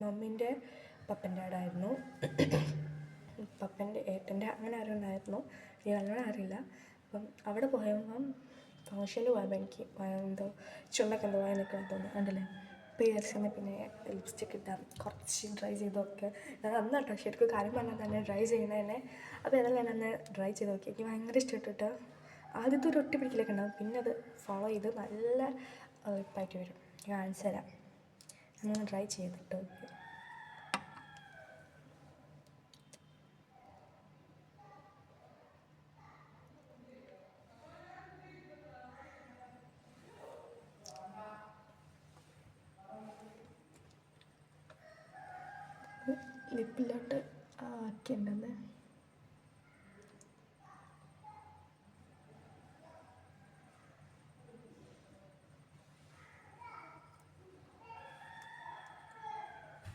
മമ്മീൻ്റെ പപ്പൻ്റെ ആടായിരുന്നു. പപ്പൻ്റെ ഏട്ടൻ്റെ അങ്ങനെ ആരും ഉണ്ടായിരുന്നു, എനിക്ക് നല്ലോണം അറിയില്ല. അപ്പം അവിടെ പോയപ്പം ഫംഗ്ഷന് പോയപ്പോൾ എനിക്ക് എന്തോ ചുണ്ടൊക്കെ എന്തോ വായി നിൽക്കണം തോന്നുന്നു, കണ്ടില്ലേ. പിയേഴ്സിന് പിന്നെ ലിപ്സ്റ്റിക് ഇട്ടാൽ കുറച്ച് ഡ്രൈ ചെയ്തൊക്കെ ഞാൻ അന്ന് കേട്ടോ ശരിക്കും കാര്യം പറഞ്ഞാൽ തന്നെ ഡ്രൈ ചെയ്യുന്നതന്നെ. അപ്പോൾ ഏതായാലും ഞാൻ അന്ന് ഡ്രൈ ചെയ്ത് നോക്കി, എനിക്ക് ഭയങ്കര ഇഷ്ടപ്പെട്ടിട്ട്. ആദ്യത്തെ ഒരു ഒട്ടി പിടിക്കലൊക്കെ ഉണ്ടാകും, പിന്നെ അത് ഫോളോ ചെയ്ത് നല്ല ലിപ്പായിട്ട് വരും. കാണിച്ചു തരാം, ഞാൻ ട്രൈ ചെയ്തിട്ട് നോക്കി. ലിപ്പിലോട്ട് ആക്കിയിട്ടുണ്ടെന്ന്